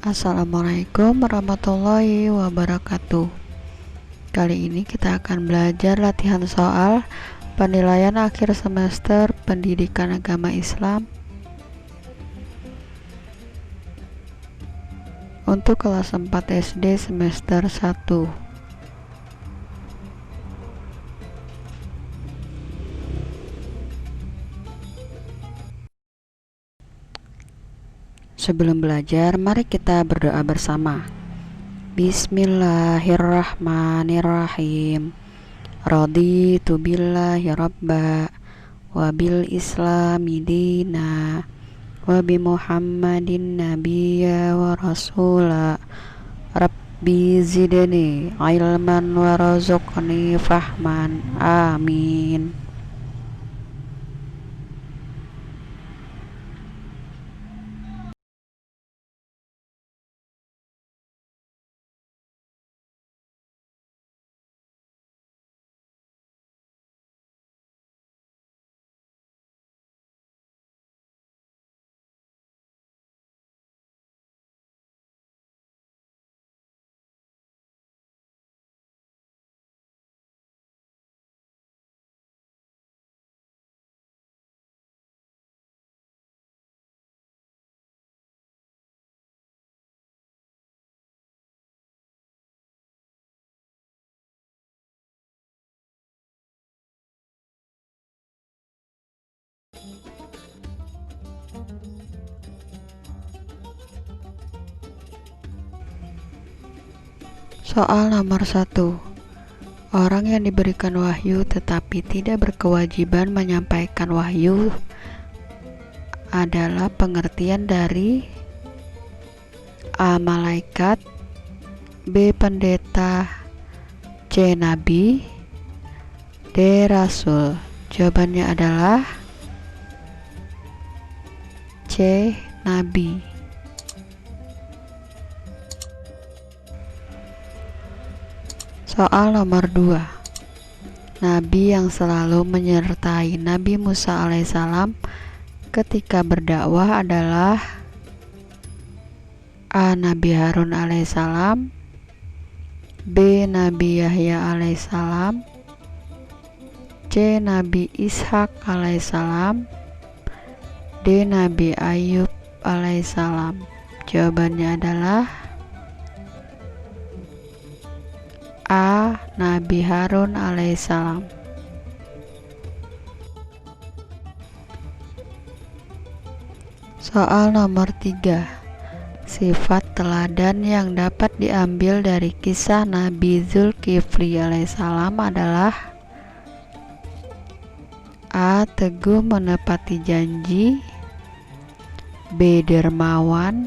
Assalamualaikum warahmatullahi wabarakatuh. Kali ini kita akan belajar latihan soal penilaian akhir semester pendidikan agama Islam untuk kelas 4 SD semester 1. Sebelum belajar, mari kita berdoa bersama. Bismillahirrahmanirrahim. Raditu billahi rabba wa bil islami dina wa bi muhammadin nabiyya wa rasula. Rabbi zidni ilman warzuqni fahman. Amin. Soal nomor 1. Orang yang diberikan wahyu tetapi tidak berkewajiban menyampaikan wahyu adalah pengertian dari A. Malaikat, B. Pendeta, C. Nabi, D. Rasul. Jawabannya adalah C. Nabi. Soal nomor 2. Nabi yang selalu menyertai Nabi Musa alaihissalam ketika berdakwah adalah A. Nabi Harun alaihissalam, B. Nabi Yahya alaihissalam, C. Nabi Ishak alaihissalam, D. Nabi Ayub alaihissalam. Jawabannya adalah A. Nabi Harun alaihissalam. Soal nomor 3. Sifat teladan yang dapat diambil dari kisah Nabi Zulkifli alaihissalam adalah A. Teguh menepati janji, B. Dermawan,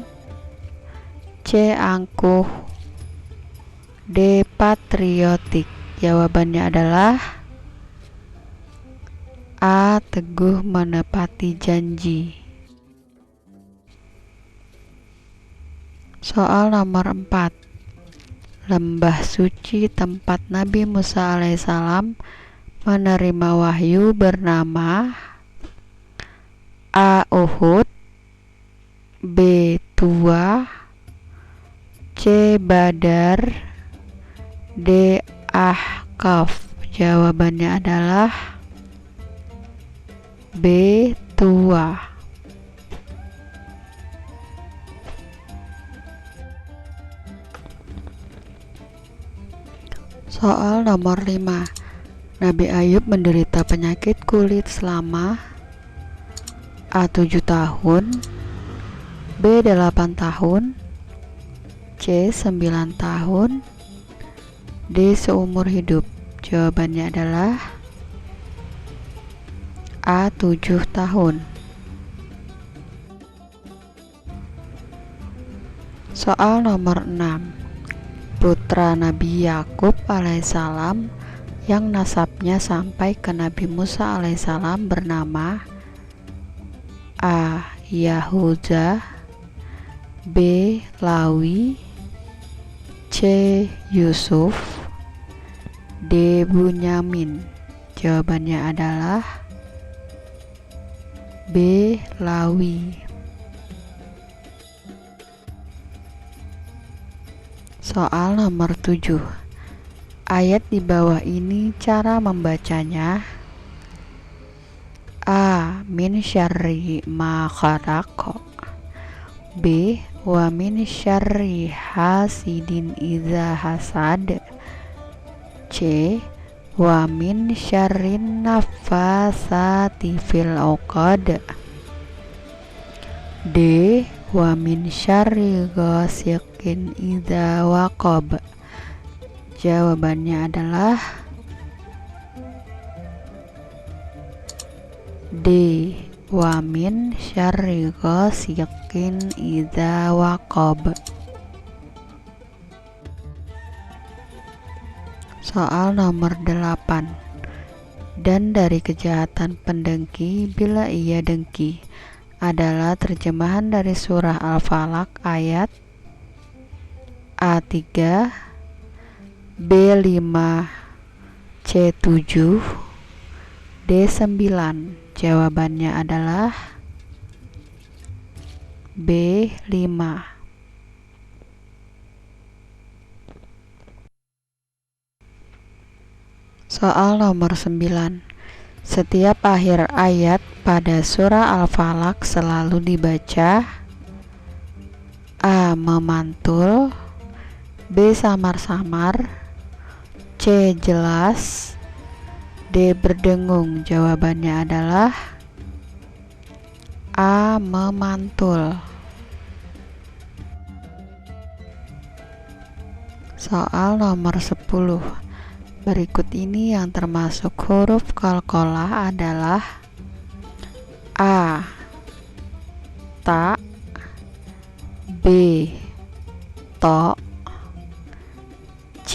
C. Angkuh, D. Patriotik. Jawabannya adalah A. Teguh menepati janji. Soal nomor 4. Lembah suci tempat Nabi Musa alaihissalam menerima wahyu bernama A. Uhud, B. Tua, C. Badar, D. Ahqaf. Jawabannya adalah B. Tua. Soal nomor 5. Nabi Ayub menderita penyakit kulit selama A. 7 tahun, B. 8 tahun, C. 9 tahun, D. seumur hidup. Jawabannya adalah A. 7 tahun. Soal nomor 6. Putra Nabi Yakub alaihissalam yang nasabnya sampai ke Nabi Musa alaihissalam bernama A. Yahuza, B. Lawi, C. Yusuf, D. Bunyamin. Jawabannya adalah B. Lawi. Soal nomor 7. Ayat di bawah ini cara membacanya: A. Min syarri ma khalaq. B. Wa min syarri hasidin idza hasad. C. Wa min syarrin nafasati fil uqad. D. Wa min syarri ghasiqin idza waqab. Jawabannya adalah D. Wa min syarri ghasiqin idza waqab. Soal nomor 8. Dan dari kejahatan pendengki bila ia dengki adalah terjemahan dari surah Al-Falaq ayat A3, B5, C7, D9. Jawabannya adalah B5. Soal nomor 9. Setiap akhir ayat pada surah Al-Falaq selalu dibaca A. Memantul, B. Samar-samar, C. Jelas, D. Berdengung. Jawabannya adalah A. Memantul. Soal nomor 10. Berikut ini yang termasuk huruf qalqalah adalah A. Ta, B. To, C.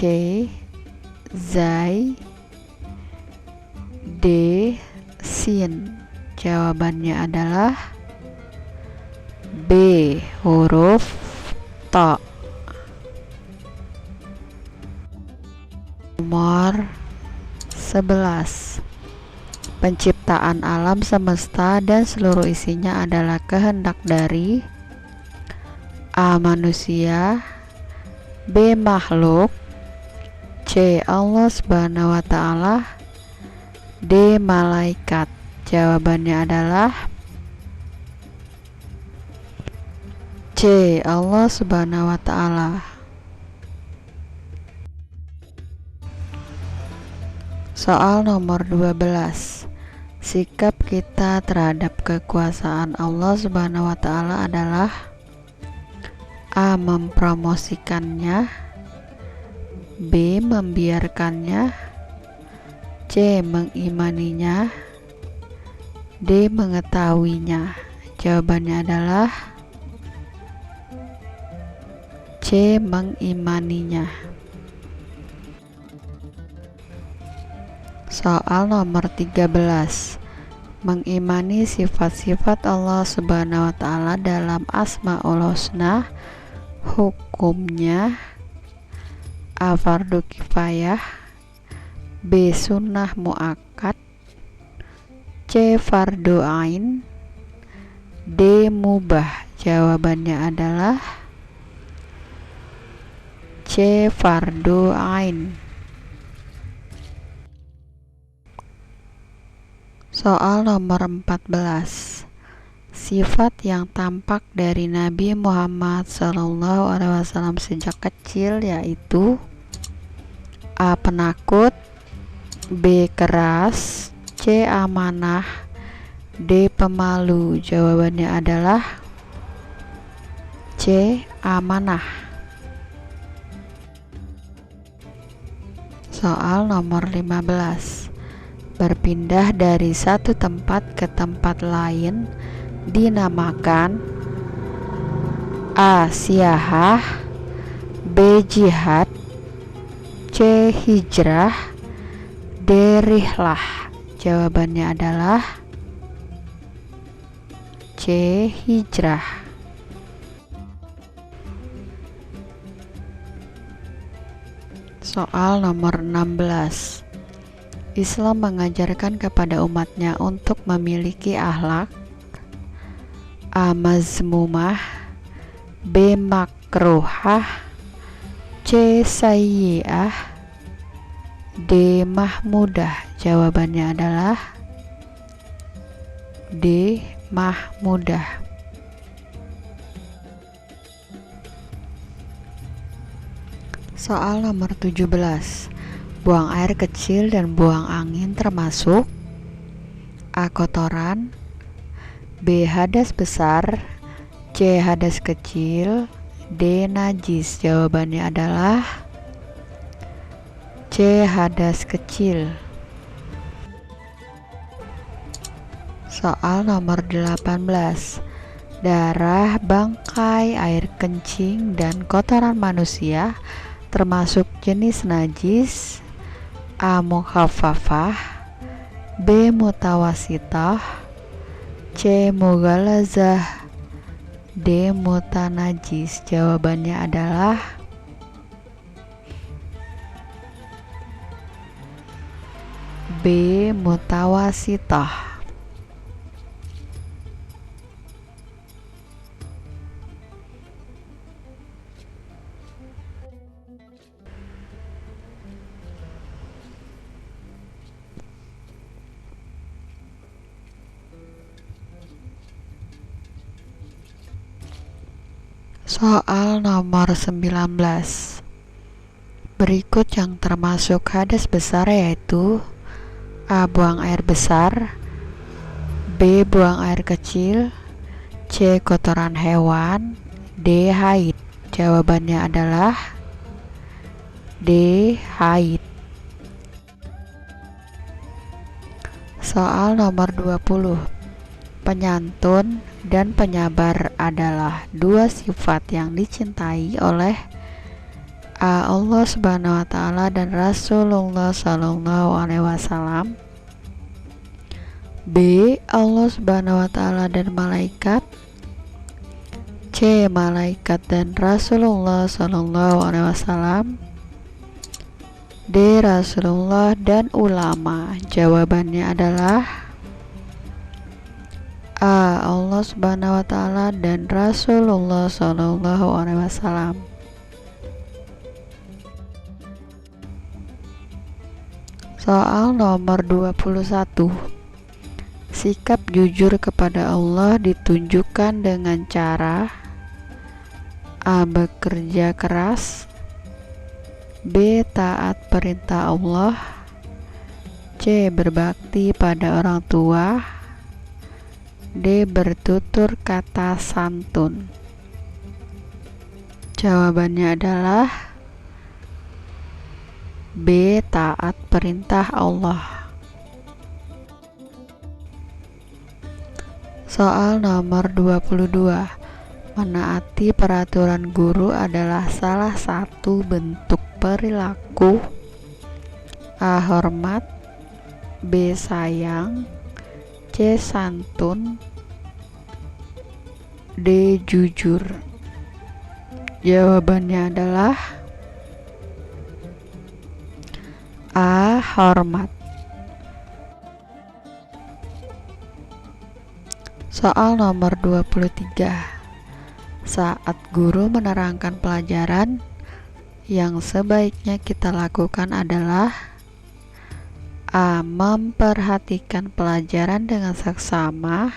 Zai, D. Sin. Jawabannya adalah B. Huruf To. Nomor 11. Penciptaan alam semesta dan seluruh isinya adalah kehendak dari A. Manusia, B. Makhluk, C. Allah Subhanahu wa Ta'ala, D. Malaikat. Jawabannya adalah C. Allah Subhanahu wa Ta'ala. Soal nomor 12. Sikap kita terhadap kekuasaan Allah Subhanahu wa Ta'ala adalah A. Mempromosikannya, B. Membiarkannya, C. Mengimaninya, D. Mengetahuinya. Jawabannya adalah C. Mengimaninya. Soal nomor 13. Mengimani sifat-sifat Allah Subhanahu wa Ta'ala dalam Asmaul Husna, hukumnya A. Fardu kifayah, B. Sunnah muakkad, C. Fardu ain, D. Mubah. Jawabannya adalah C. Fardu ain. Soal nomor 14. Sifat yang tampak dari Nabi Muhammad SAW sejak kecil yaitu A. Penakut, B. Keras, C. Amanah, D. Pemalu. Jawabannya adalah C. Amanah. Soal nomor 15. Berpindah dari satu tempat ke tempat lain dinamakan A. Siyahah, B. Jihad, C. Hijrah, D. Rihlah. Jawabannya adalah C. Hijrah. Soal nomor 16. Islam mengajarkan kepada umatnya untuk memiliki akhlak A. Mazmumah, B. Makruhah, C. C. Sayyi'ah, D. Mahmudah. Jawabannya adalah D. Mahmudah. Soal nomor 17. Buang air kecil dan buang angin termasuk A. Kotoran, B. Hadas besar, C. Hadas kecil, D. Najis. Jawabannya adalah C. Hadas kecil. Soal nomor 18. Darah, bangkai, air kencing, dan kotoran manusia termasuk jenis najis. A. Mukhaffafah, B. Mutawasitah, C. Mughalazah, D. Mutanajis. Jawabannya adalah B. Mutawasitah. Soal nomor 19. Berikut yang termasuk hadas besar yaitu A. Buang air besar, B. Buang air kecil, C. Kotoran hewan, D. Haid. Jawabannya adalah D. Haid. Soal nomor 20. Penyantun dan penyabar adalah dua sifat yang dicintai oleh A. Allah Subhanahu wa Ta'ala dan Rasulullah Sallallahu Alaihi Wasallam, B. Allah Subhanahu wa Ta'ala dan malaikat, C. Malaikat dan Rasulullah Sallallahu Alaihi Wasallam, D. Rasulullah dan ulama. Jawabannya adalah A. Allah Subhanahu wa Ta'ala dan Rasulullah Sallallahu Alaihi Wasallam. Soal nomor 21. Sikap jujur kepada Allah ditunjukkan dengan cara A. Bekerja keras, B. Taat perintah Allah, C. Berbakti pada orang tua, D. Bertutur kata santun. Jawabannya adalah B. Taat perintah Allah. Soal nomor 22. Menaati peraturan guru adalah salah satu bentuk perilaku A. Hormat, B. Sayang, C. Santun, D. Jujur. Jawabannya adalah A. Hormat. Soal nomor 23. Saat guru menerangkan pelajaran, yang sebaiknya kita lakukan adalah A. Memperhatikan pelajaran dengan seksama,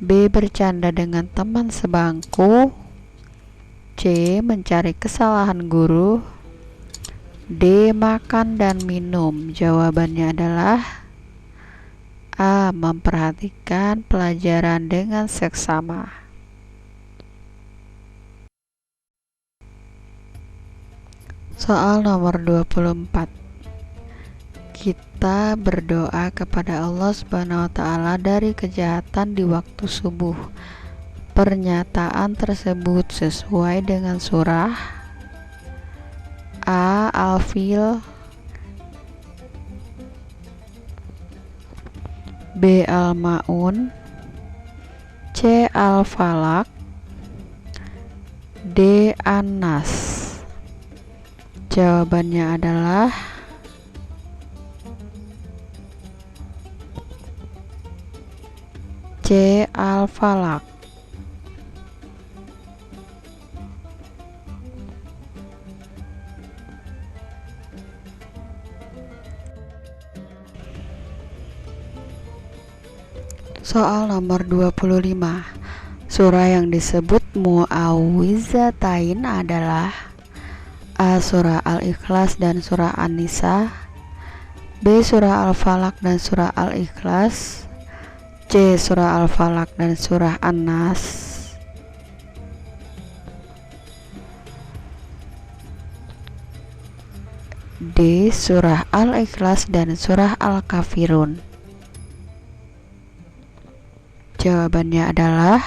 B. Bercanda dengan teman sebangku, C. Mencari kesalahan guru, D. Makan dan minum. Jawabannya adalah A. Memperhatikan pelajaran dengan seksama. Soal nomor 24. Kita berdoa kepada Allah Subhanahu wa Ta'ala dari kejahatan di waktu subuh. Pernyataan tersebut sesuai dengan surah A. Al-Fil, B. Al-Ma'un, C. Al-Falaq, D. An-Nas. Jawabannya adalah C. Al-Falaq. Soal nomor 25. Surah yang disebut Mu'awwizatain adalah A. Surah Al-Ikhlas dan Surah An-Nisa, B. Surah Al-Falaq dan Surah Al-Ikhlas, C. Surah Al-Falaq dan Surah An-Nas, D. Surah Al-Ikhlas dan Surah Al-Kafirun. Jawabannya adalah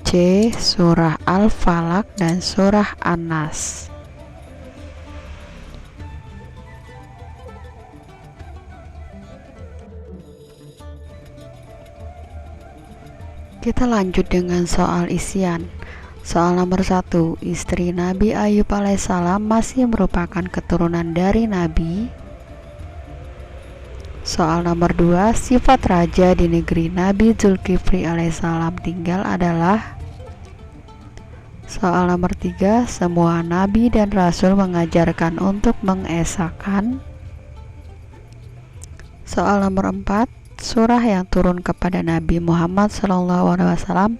C. Surah Al-Falaq dan Surah An-Nas. Kita lanjut dengan soal isian. Soal nomor 1. Istri Nabi Ayub alaihissalam masih merupakan keturunan dari Nabi. Soal nomor 2. Sifat raja di negeri Nabi Zulkifli alaihissalam tinggal adalah. Soal nomor 3. Semua nabi dan rasul mengajarkan untuk mengesahkan. Soal nomor 4. Surah yang turun kepada Nabi Muhammad SAW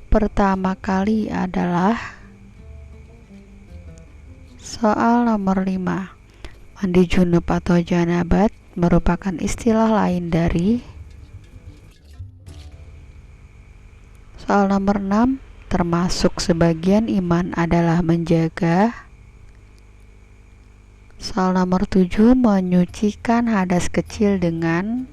pertama kali adalah. Soal nomor 5. Mandi junub atau janabat merupakan istilah lain dari. Soal nomor 6. Termasuk sebagian iman adalah menjaga. Soal nomor 7. Menyucikan hadas kecil dengan.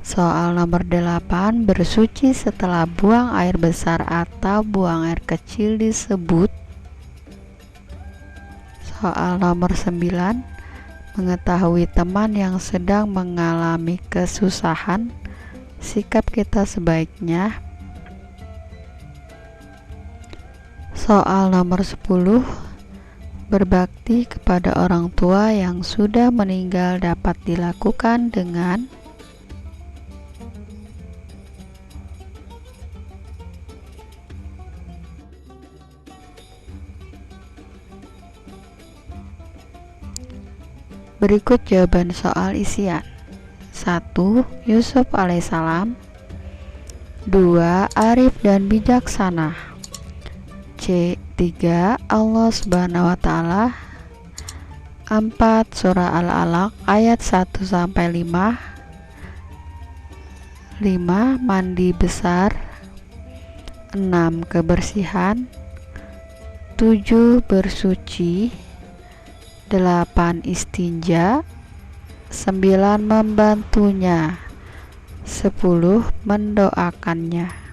Soal nomor 8. Bersuci setelah buang air besar atau buang air kecil disebut. Soal nomor 9. Mengetahui teman yang sedang mengalami kesusahan, sikap kita sebaiknya. Soal nomor 10. Berbakti kepada orang tua yang sudah meninggal dapat dilakukan dengan. Berikut jawaban soal isian. 1. Yusuf alaihissalam. 2. Arif dan bijaksana. C. 3. Allah subhanahu wa ta'ala. 4. Surah Al-Alaq ayat 1-5. 5. Mandi besar. 6. Kebersihan. 7. Bersuci. 8. Istinja. 9. Membantunya. 10. Mendoakannya.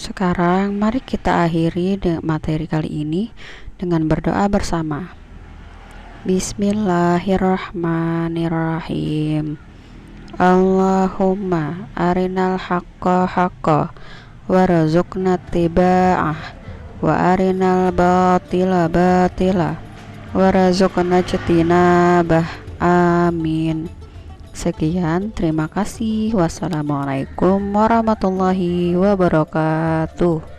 Sekarang mari kita akhiri materi kali ini dengan berdoa bersama. Bismillahirrahmanirrahim. Allahumma arinal haqqa haqqa warzuqna tiba'ah wa arinal batila batila warzuqna ijtinabah. Amin. Sekian, terima kasih. Wassalamualaikum warahmatullahi wabarakatuh.